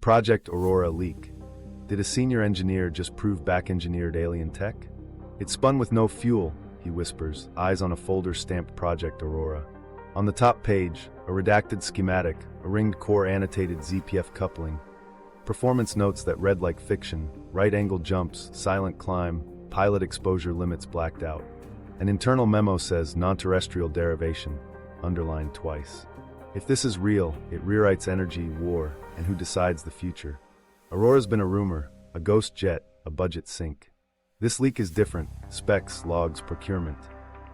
Project Aurora leak. Did a senior engineer just prove back-engineered alien tech? It spun with no fuel, he whispers, eyes on a folder stamped Project Aurora. On the top page, a redacted schematic, a ringed core annotated ZPF coupling. Performance notes that read like fiction, right-angle jumps, silent climb, pilot exposure limits blacked out. An internal memo says non-terrestrial derivation, underlined twice. If this is real, it rewrites energy, war, and who decides the future. Aurora's been a rumor, a ghost jet, a budget sink. This leak is different, specs, logs, procurement.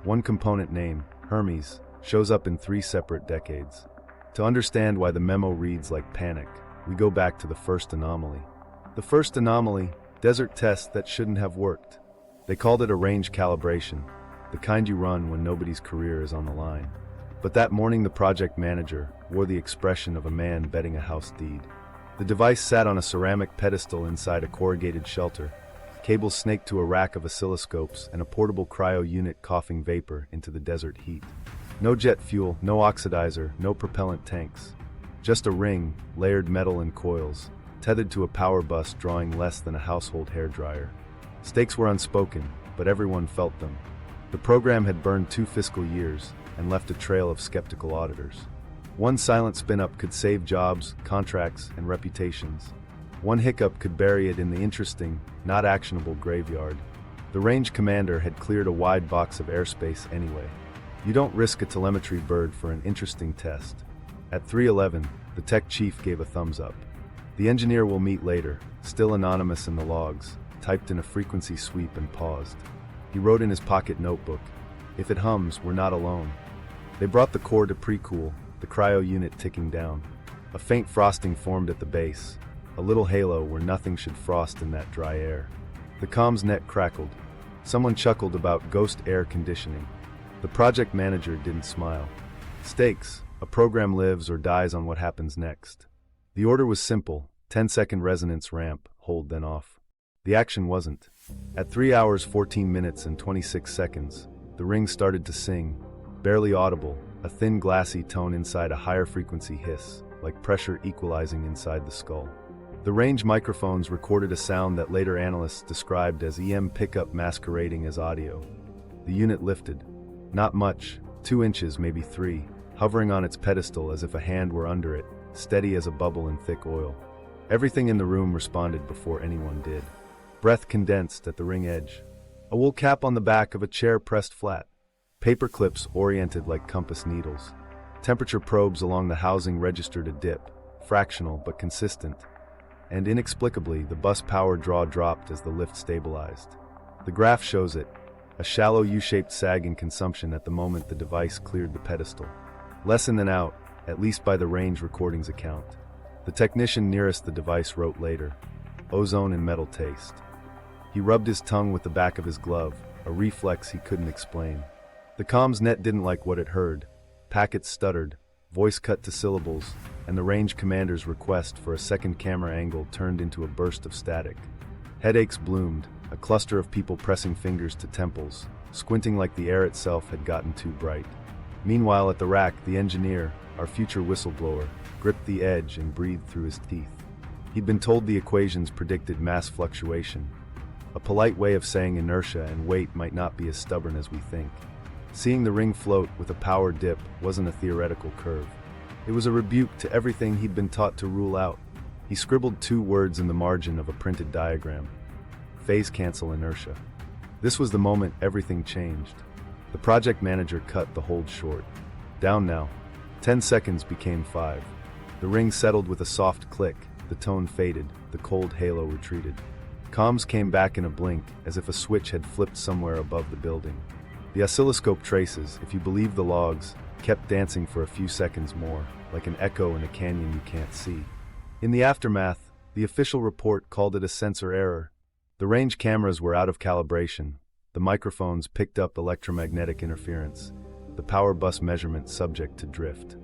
One component name, Hermes, shows up in 3 separate decades. To understand why the memo reads like panic, we go back to the first anomaly. The first anomaly, desert test that shouldn't have worked. They called it a range calibration, the kind you run when nobody's career is on the line. But that morning the project manager wore the expression of a man betting a house deed. The device sat on a ceramic pedestal inside a corrugated shelter, cables snaked to a rack of oscilloscopes and a portable cryo unit coughing vapor into the desert heat. No jet fuel, no oxidizer, no propellant tanks. Just a ring, layered metal and coils, tethered to a power bus drawing less than a household hairdryer. Stakes were unspoken, but everyone felt them. The program had burned 2 fiscal years and left a trail of skeptical auditors. One silent spin-up could save jobs, contracts, and reputations. One hiccup could bury it in the interesting, not actionable graveyard. The range commander had cleared a wide box of airspace anyway. You don't risk a telemetry bird for an interesting test. At 3:11, the tech chief gave a thumbs up. The engineer will meet later, still anonymous in the logs, typed in a frequency sweep and paused. He wrote in his pocket notebook, "If it hums, we're not alone." They brought the core to pre-cool, the cryo unit ticking down. A faint frosting formed at the base, a little halo where nothing should frost in that dry air. The comms net crackled. Someone chuckled about ghost air conditioning. The project manager didn't smile. Stakes, a program lives or dies on what happens next. The order was simple, 10-second resonance ramp, hold then off. The action wasn't. At 3 hours 14 minutes and 26 seconds, the ring started to sing, barely audible, a thin glassy tone inside a higher frequency hiss, like pressure equalizing inside the skull. The range microphones recorded a sound that later analysts described as EM pickup masquerading as audio. The unit lifted. Not much, 2 inches, maybe 3, hovering on its pedestal as if a hand were under it, steady as a bubble in thick oil. Everything in the room responded before anyone did. Breath condensed at the ring edge. A wool cap on the back of a chair pressed flat. Paper clips oriented like compass needles. Temperature probes along the housing registered a dip, fractional but consistent. And inexplicably, the bus power draw dropped as the lift stabilized. The graph shows it, a shallow U-shaped sag in consumption at the moment the device cleared the pedestal. Less in than out, at least by the range recordings account. The technician nearest the device wrote later, "Ozone and metal taste." He rubbed his tongue with the back of his glove, a reflex he couldn't explain. The comms net didn't like what it heard. Packets stuttered, voice cut to syllables, and the range commander's request for a second camera angle turned into a burst of static. Headaches bloomed, a cluster of people pressing fingers to temples, squinting like the air itself had gotten too bright. Meanwhile at the rack, the engineer, our future whistleblower, gripped the edge and breathed through his teeth. He'd been told the equations predicted mass fluctuation. A polite way of saying inertia and weight might not be as stubborn as we think. Seeing the ring float with a power dip wasn't a theoretical curve. It was a rebuke to everything he'd been taught to rule out. He scribbled 2 words in the margin of a printed diagram. Phase cancel inertia. This was the moment everything changed. The project manager cut the hold short. Down now. 10 seconds became 5. The ring settled with a soft click, the tone faded, the cold halo retreated. Comms came back in a blink, as if a switch had flipped somewhere above the building. The oscilloscope traces, if you believe the logs, kept dancing for a few seconds more, like an echo in a canyon you can't see. In the aftermath, the official report called it a sensor error. The range cameras were out of calibration. The microphones picked up electromagnetic interference. The power bus measurement subject to drift.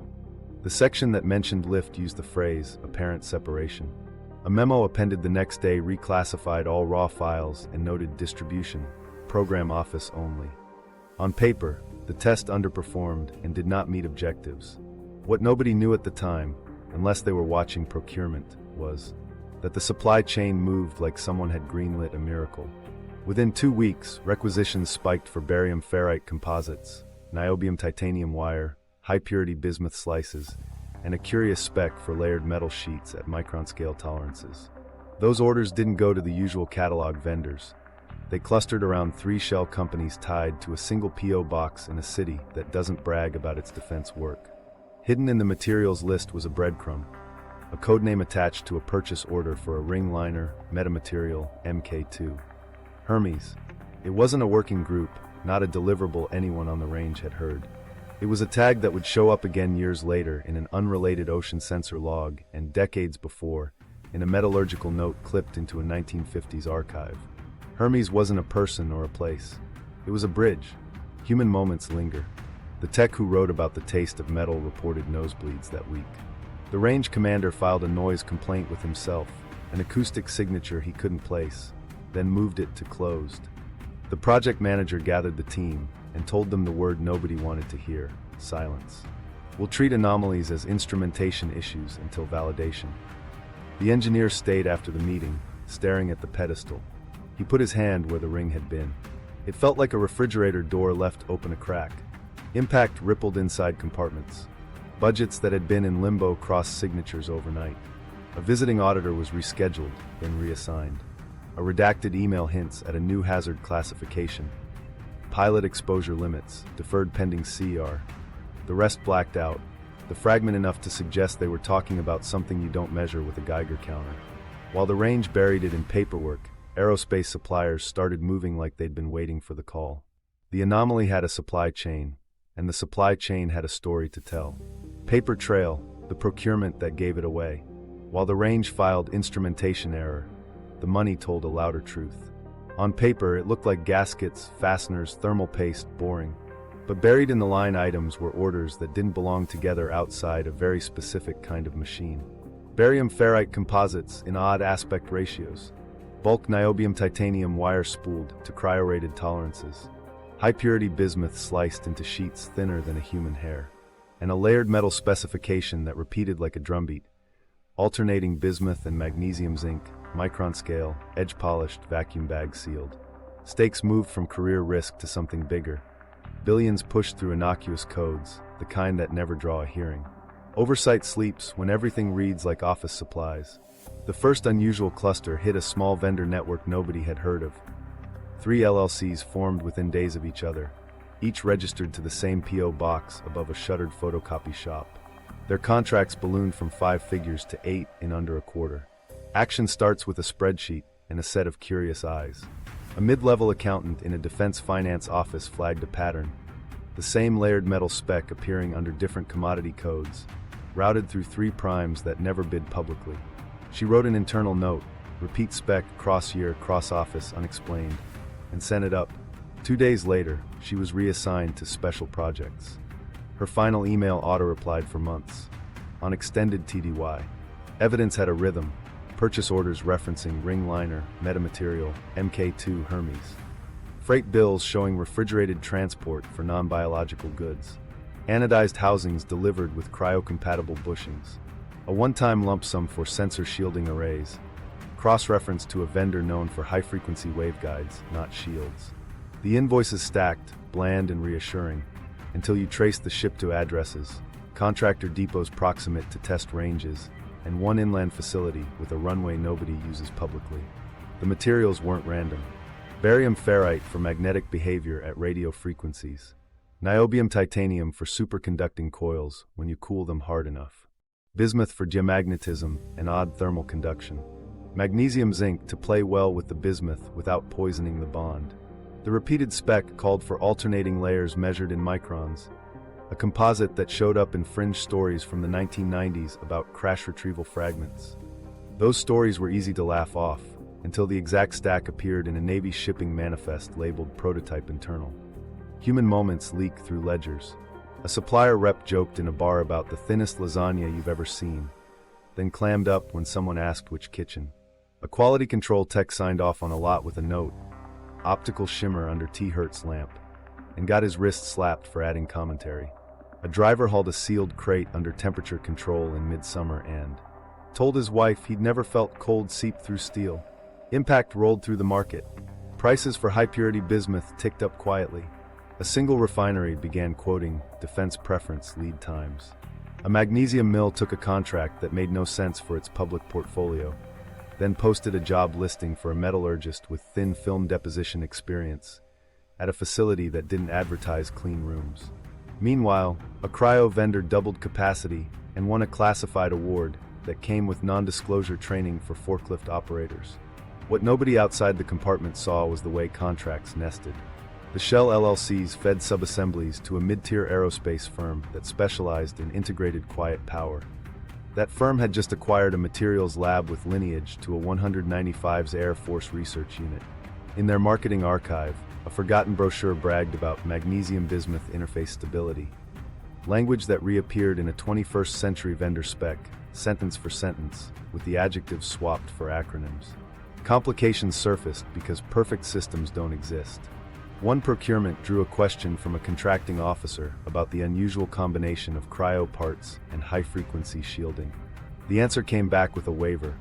The section that mentioned lift used the phrase, apparent separation. A memo appended the next day reclassified all raw files and noted distribution, program office only. On paper, the test underperformed and did not meet objectives. What nobody knew at the time, unless they were watching Procurement, was that the supply chain moved like someone had greenlit a miracle. Within 2 weeks, requisitions spiked for barium ferrite composites, niobium titanium wire, high-purity bismuth slices, and a curious spec for layered metal sheets at micron-scale tolerances. Those orders didn't go to the usual catalog vendors. They clustered around 3 shell companies tied to a single P.O. box in a city that doesn't brag about its defense work. Hidden in the materials list was a breadcrumb, a codename attached to a purchase order for a ring liner, metamaterial, MK2. Hermes. It wasn't a working group, not a deliverable anyone on the range had heard. It was a tag that would show up again years later in an unrelated ocean sensor log and decades before in a metallurgical note clipped into a 1950s archive. Hermes wasn't a person or a place. It was a bridge. Human moments linger. The tech who wrote about the taste of metal reported nosebleeds that week. The range commander filed a noise complaint with himself, an acoustic signature he couldn't place, then moved it to closed. The project manager gathered the team and told them the word nobody wanted to hear: silence. We'll treat anomalies as instrumentation issues until validation. The engineer stayed after the meeting, staring at the pedestal. He put his hand where the ring had been. It felt like a refrigerator door left open a crack. Impact rippled inside compartments. Budgets that had been in limbo crossed signatures overnight. A visiting auditor was rescheduled, then reassigned. A redacted email hints at a new hazard classification. Pilot exposure limits, deferred pending CR. The rest blacked out, the fragment enough to suggest they were talking about something you don't measure with a Geiger counter. While the range buried it in paperwork, aerospace suppliers started moving like they'd been waiting for the call. The anomaly had a supply chain, and the supply chain had a story to tell. Paper trail, the procurement that gave it away. While the range filed instrumentation error, the money told a louder truth. On paper, it looked like gaskets, fasteners, thermal paste, boring. But buried in the line items were orders that didn't belong together outside a very specific kind of machine. Barium ferrite composites in odd aspect ratios. Bulk niobium titanium wire spooled to cryorated tolerances. High-purity bismuth sliced into sheets thinner than a human hair. And a layered metal specification that repeated like a drumbeat. Alternating bismuth and magnesium zinc, micron scale, edge polished, vacuum bag sealed. Stakes moved from career risk to something bigger. Billions pushed through innocuous codes, the kind that never draw a hearing. Oversight sleeps when everything reads like office supplies. The first unusual cluster hit a small vendor network nobody had heard of. 3 LLCs formed within days of each other, each registered to the same P.O. box above a shuttered photocopy shop. Their contracts ballooned from 5 figures to 8 in under a quarter. Action starts with a spreadsheet and a set of curious eyes. A mid-level accountant in a defense finance office flagged a pattern. The same layered metal spec appearing under different commodity codes, routed through 3 primes that never bid publicly. She wrote an internal note, repeat spec, cross-year, cross-office, unexplained, and sent it up. 2 days later, she was reassigned to special projects. Her final email auto-replied for months. On extended TDY. Evidence had a rhythm. Purchase orders referencing ring liner, metamaterial, MK2 Hermes. Freight bills showing refrigerated transport for non-biological goods. Anodized housings delivered with cryocompatible bushings. A one-time lump sum for sensor shielding arrays. Cross-reference to a vendor known for high-frequency waveguides, not shields. The invoices stacked, bland and reassuring, until you traced the ship-to addresses, contractor depots proximate to test ranges, and one inland facility with a runway nobody uses publicly. The materials weren't random. Barium ferrite for magnetic behavior at radio frequencies. Niobium titanium for superconducting coils when you cool them hard enough. Bismuth for geomagnetism and odd thermal conduction. Magnesium zinc to play well with the bismuth without poisoning the bond. The repeated spec called for alternating layers measured in microns, a composite that showed up in fringe stories from the 1990s about crash retrieval fragments. Those stories were easy to laugh off, until the exact stack appeared in a Navy shipping manifest labeled Prototype Internal. Human moments leak through ledgers. A supplier rep joked in a bar about the thinnest lasagna you've ever seen, then clammed up when someone asked which kitchen. A quality control tech signed off on a lot with a note, optical shimmer under T-Hertz lamp, and got his wrist slapped for adding commentary. A driver hauled a sealed crate under temperature control in midsummer and Told his wife he'd never felt cold seep through steel. Impact rolled through the market. Prices for high-purity bismuth ticked up quietly. A single refinery began quoting defense preference lead times. A magnesium mill took a contract that made no sense for its public portfolio, then posted a job listing for a metallurgist with thin film deposition experience at a facility that didn't advertise clean rooms. Meanwhile, a cryo vendor doubled capacity and won a classified award that came with non-disclosure training for forklift operators. What nobody outside the compartment saw was the way contracts nested. The Shell LLCs fed subassemblies to a mid-tier aerospace firm that specialized in integrated quiet power. That firm had just acquired a materials lab with lineage to a 195's Air Force Research Unit. In their marketing archive, a forgotten brochure bragged about magnesium-bismuth interface stability, language that reappeared in a 21st century vendor spec, sentence for sentence, with the adjectives swapped for acronyms. Complications surfaced because perfect systems don't exist. One procurement drew a question from a contracting officer about the unusual combination of cryo parts and high-frequency shielding. The answer came back with a waiver.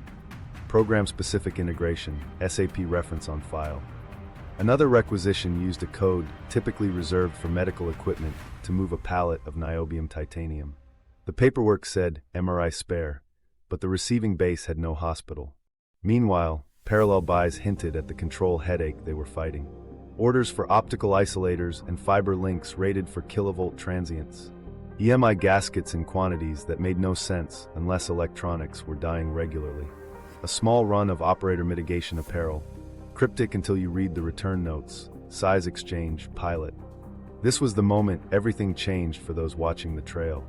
Program-specific integration, SAP reference on file. Another requisition used a code typically reserved for medical equipment to move a pallet of niobium titanium. The paperwork said MRI spare, but the receiving base had no hospital. Meanwhile, parallel buys hinted at the control headache they were fighting. Orders for optical isolators and fiber links rated for kilovolt transients. EMI gaskets in quantities that made no sense unless electronics were dying regularly. A small run of operator mitigation apparel, cryptic until you read the return notes, size exchange, pilot. This was the moment everything changed for those watching the trail.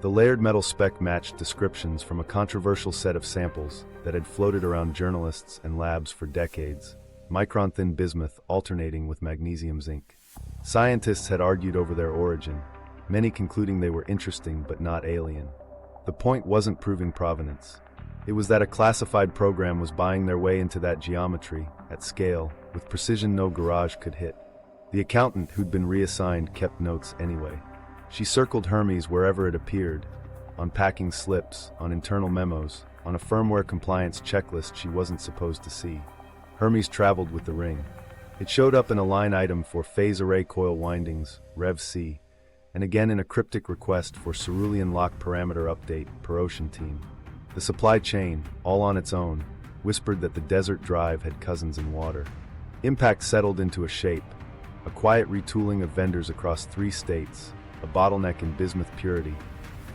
The layered metal spec matched descriptions from a controversial set of samples that had floated around journalists and labs for decades, micron-thin bismuth alternating with magnesium zinc. Scientists had argued over their origin, many concluding they were interesting but not alien. The point wasn't proving provenance. It was that a classified program was buying their way into that geometry, at scale, with precision no garage could hit. The accountant who'd been reassigned kept notes anyway. She circled Hermes wherever it appeared, on packing slips, on internal memos, on a firmware compliance checklist she wasn't supposed to see. Hermes traveled with the ring. It showed up in a line item for phase array coil windings, Rev C, and again in a cryptic request for cerulean lock parameter update, Propulsion team. The supply chain, all on its own, whispered that the desert drive had cousins in water. Impact settled into a shape, a quiet retooling of vendors across 3 states, a bottleneck in bismuth purity,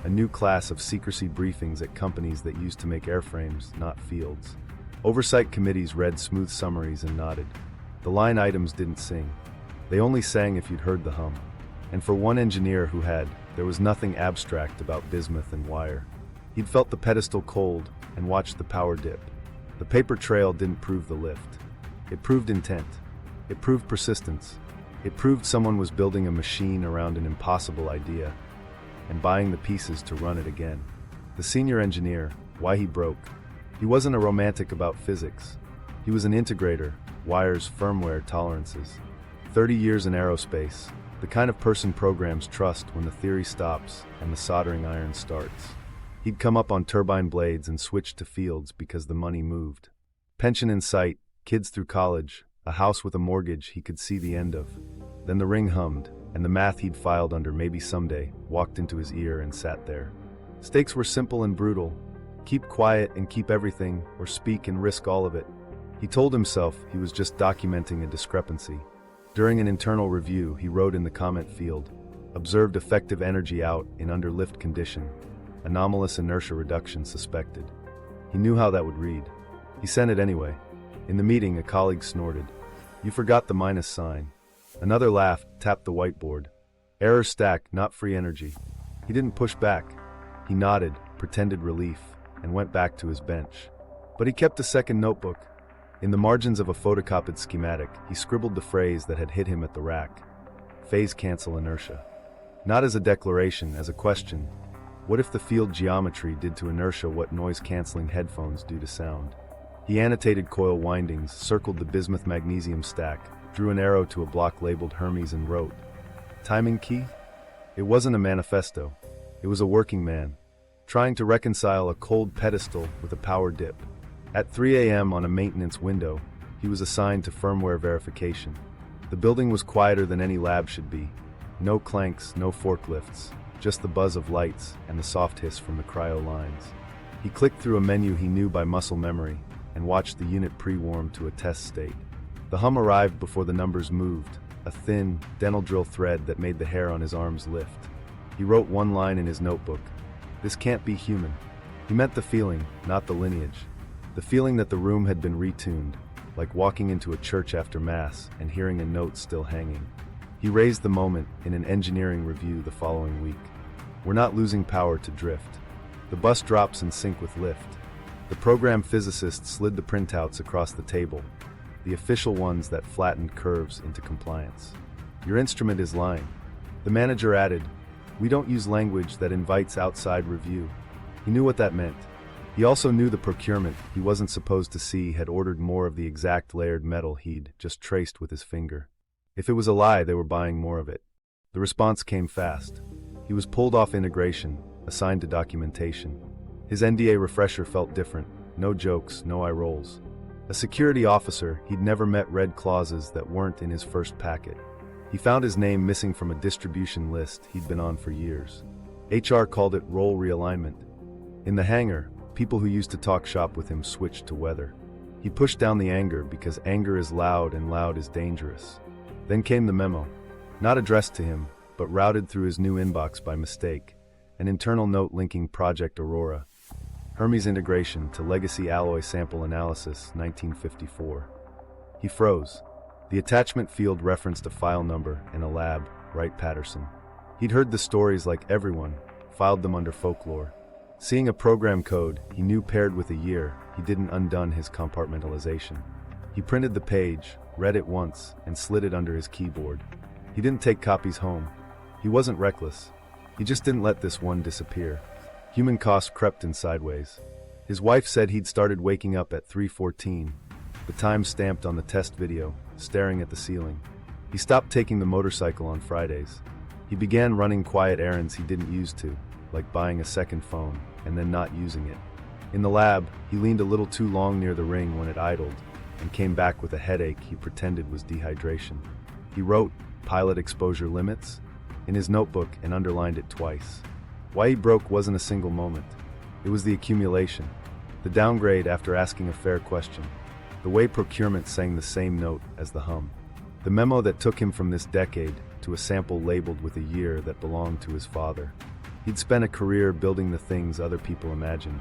a new class of secrecy briefings at companies that used to make airframes, not fields. Oversight committees read smooth summaries and nodded. The line items didn't sing. They only sang if you'd heard the hum. And for one engineer who had, there was nothing abstract about bismuth and wire. He'd felt the pedestal cold and watched the power dip. The paper trail didn't prove the lift. It proved intent. It proved persistence. It proved someone was building a machine around an impossible idea and buying the pieces to run it again. The senior engineer, why he broke. He wasn't a romantic about physics. He was an integrator, wires, firmware, tolerances. 30 years in aerospace, the kind of person programs trust when the theory stops and the soldering iron starts. He'd come up on turbine blades and switched to fields because the money moved. Pension in sight, kids through college, a house with a mortgage he could see the end of. Then the ring hummed, and the math he'd filed under maybe someday walked into his ear and sat there. Stakes were simple and brutal. Keep quiet and keep everything, or speak and risk all of it. He told himself he was just documenting a discrepancy. During an internal review, he wrote in the comment field, observed effective energy out in under lift condition. Anomalous inertia reduction suspected. He knew how that would read. He sent it anyway. In the meeting, a colleague snorted. You forgot the minus sign. Another laughed, tapped the whiteboard. Error stack, not free energy. He didn't push back. He nodded, pretended relief, and went back to his bench. But he kept a second notebook. In the margins of a photocopied schematic, he scribbled the phrase that had hit him at the rack. Phase cancel inertia. Not as a declaration, as a question. What if the field geometry did to inertia what noise-canceling headphones do to sound? He annotated coil windings, circled the bismuth magnesium stack, drew an arrow to a block labeled Hermes and wrote, timing key? It wasn't a manifesto. It was a working man, trying to reconcile a cold pedestal with a power dip. At 3 a.m. on a maintenance window, he was assigned to firmware verification. The building was quieter than any lab should be. No clanks, no forklifts, just the buzz of lights and the soft hiss from the cryo lines. He clicked through a menu he knew by muscle memory and watched the unit pre-warm to a test state. The hum arrived before the numbers moved, a thin, dental drill thread that made the hair on his arms lift. He wrote one line in his notebook: "This can't be human." He meant the feeling, not the lineage. The feeling that the room had been retuned, like walking into a church after Mass and hearing a note still hanging. He raised the moment in an engineering review the following week. "We're not losing power to drift. The bus drops in sync with lift." The program physicist slid the printouts across the table, the official ones that flattened curves into compliance. "Your instrument is lying." The manager added, "We don't use language that invites outside review." He knew what that meant. He also knew the procurement he wasn't supposed to see had ordered more of the exact layered metal he'd just traced with his finger. If it was a lie, they were buying more of it. The response came fast. He was pulled off integration, assigned to documentation. His NDA refresher felt different. No jokes, no eye rolls. A security officer, he'd never met read clauses that weren't in his first packet. He found his name missing from a distribution list he'd been on for years. HR called it role realignment. In the hangar, people who used to talk shop with him switched to weather. He pushed down the anger because anger is loud and loud is dangerous. Then came the memo. Not addressed to him, but routed through his new inbox by mistake. An internal note linking Project Aurora. Hermes integration to legacy alloy sample analysis, 1954. He froze. The attachment field referenced a file number in a lab, Wright-Patterson. He'd heard the stories like everyone, filed them under folklore. Seeing a program code he knew paired with a year, he didn't undone his compartmentalization. He printed the page, read it once, and slid it under his keyboard. He didn't take copies home. He wasn't reckless. He just didn't let this one disappear. Human cost crept in sideways. His wife said he'd started waking up at 3:14, the time stamped on the test video, staring at the ceiling. He stopped taking the motorcycle on Fridays. He began running quiet errands he didn't use to, like buying a second phone and then not using it. In the lab, he leaned a little too long near the ring when it idled and came back with a headache he pretended was dehydration. He wrote pilot exposure limits in his notebook and underlined it twice. Why he broke wasn't a single moment. It was the accumulation, the downgrade after asking a fair question, the way procurement sang the same note as the hum. The memo that took him from this decade to a sample labeled with a year that belonged to his father. He'd spent a career building the things other people imagined.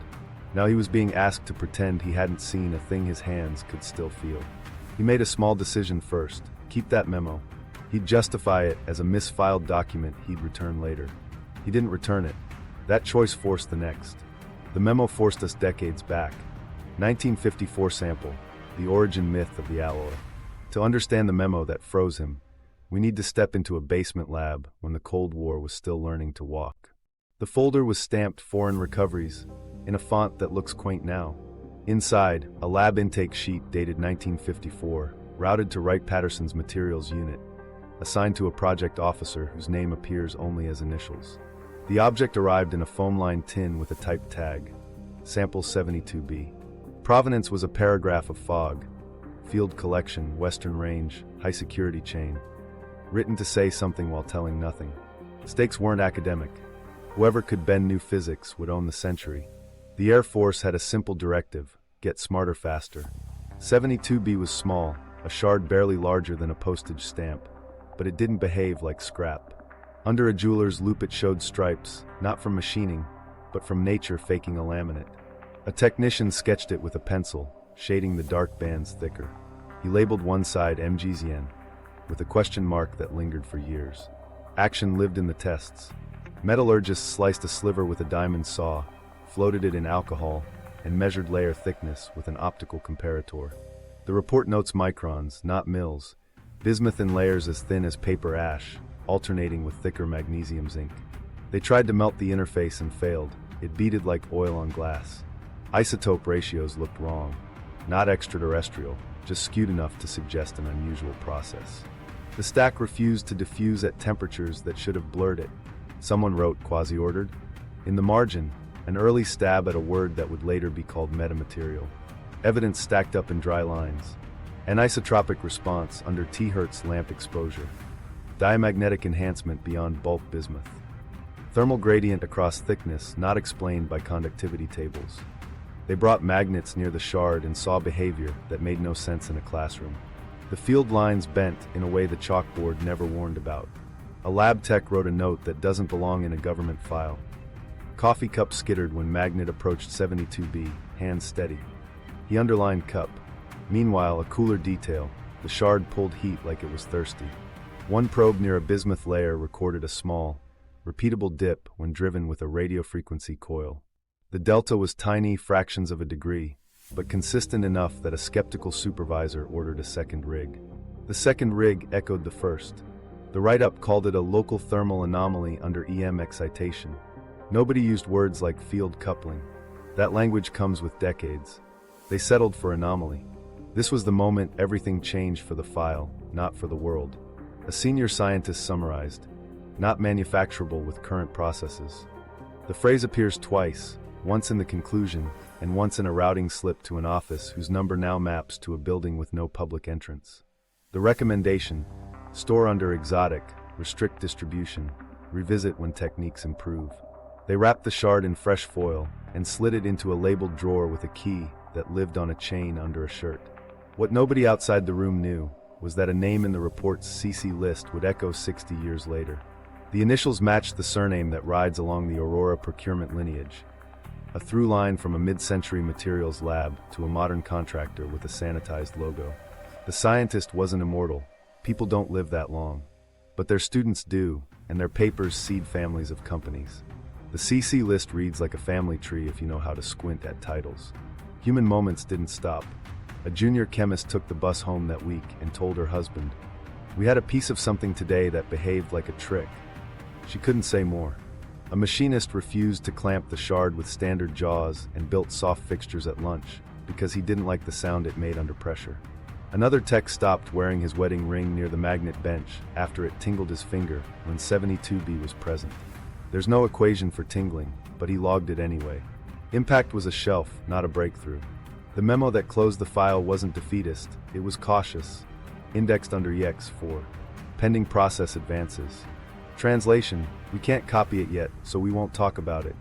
Now he was being asked to pretend he hadn't seen a thing his hands could still feel. He made a small decision first: keep that memo. He'd justify it as a misfiled document he'd return later. He didn't return it. That choice forced the next. The memo forced us decades back. 1954 sample, the origin myth of the alloy. To understand the memo that froze him, we need to step into a basement lab when the Cold War was still learning to walk. The folder was stamped Foreign Recoveries in a font that looks quaint now. Inside, a lab intake sheet dated 1954, routed to Wright-Patterson's materials unit, assigned to a project officer whose name appears only as initials. The object arrived in a foam-lined tin with a typed tag, Sample 72B. Provenance was a paragraph of FOG, Field Collection, Western Range, High Security Chain, written to say something while telling nothing. Stakes weren't academic. Whoever could bend new physics would own the century. The Air Force had a simple directive: get smarter faster. 72B was small, a shard barely larger than a postage stamp, but it didn't behave like scrap. Under a jeweler's loupe it showed stripes, not from machining, but from nature faking a laminate. A technician sketched it with a pencil, shading the dark bands thicker. He labeled one side MGZN, with a question mark that lingered for years. Action lived in the tests. Metallurgists sliced a sliver with a diamond saw, floated it in alcohol, and measured layer thickness with an optical comparator. The report notes microns, not mils, bismuth in layers as thin as paper ash, alternating with thicker magnesium zinc. They tried to melt the interface and failed. It beaded like oil on glass. Isotope ratios looked wrong. Not extraterrestrial, just skewed enough to suggest an unusual process. The stack refused to diffuse at temperatures that should have blurred it. Someone wrote quasi-ordered. In the margin, an early stab at a word that would later be called metamaterial. Evidence stacked up in dry lines. Anisotropic response under T-Hertz lamp exposure. Diamagnetic enhancement beyond bulk bismuth. Thermal gradient across thickness not explained by conductivity tables. They brought magnets near the shard and saw behavior that made no sense in a classroom. The field lines bent in a way the chalkboard never warned about. A lab tech wrote a note that doesn't belong in a government file. Coffee cup skittered when magnet approached 72B, hands steady. He underlined cup. Meanwhile, a cooler detail, the shard pulled heat like it was thirsty. One probe near a bismuth layer recorded a small, repeatable dip when driven with a radiofrequency coil. The delta was tiny fractions of a degree, but consistent enough that a skeptical supervisor ordered a second rig. The second rig echoed the first. The write-up called it a local thermal anomaly under EM excitation. Nobody used words like field coupling. That language comes with decades. They settled for anomaly. This was the moment everything changed for the file, not for the world. A senior scientist summarized, "Not manufacturable with current processes." The phrase appears twice, once in the conclusion, and once in a routing slip to an office whose number now maps to a building with no public entrance. The recommendation: store under exotic, restrict distribution, revisit when techniques improve. They wrapped the shard in fresh foil and slid it into a labeled drawer with a key that lived on a chain under a shirt. What nobody outside the room knew was that a name in the report's CC list would echo 60 years later. The initials matched the surname that rides along the Aurora procurement lineage. A through line from a mid-century materials lab to a modern contractor with a sanitized logo. The scientist wasn't immortal. People don't live that long. But their students do, and their papers seed families of companies. The CC list reads like a family tree if you know how to squint at titles. Human moments didn't stop. A junior chemist took the bus home that week and told her husband, "We had a piece of something today that behaved like a trick." She couldn't say more. A machinist refused to clamp the shard with standard jaws and built soft fixtures at lunch because he didn't like the sound it made under pressure. Another tech stopped wearing his wedding ring near the magnet bench after it tingled his finger when 72B was present. There's no equation for tingling, but he logged it anyway. Impact was a shelf, not a breakthrough. The memo that closed the file wasn't defeatist, it was cautious, indexed under EX4. Pending process advances. Translation: we can't copy it yet, so we won't talk about it.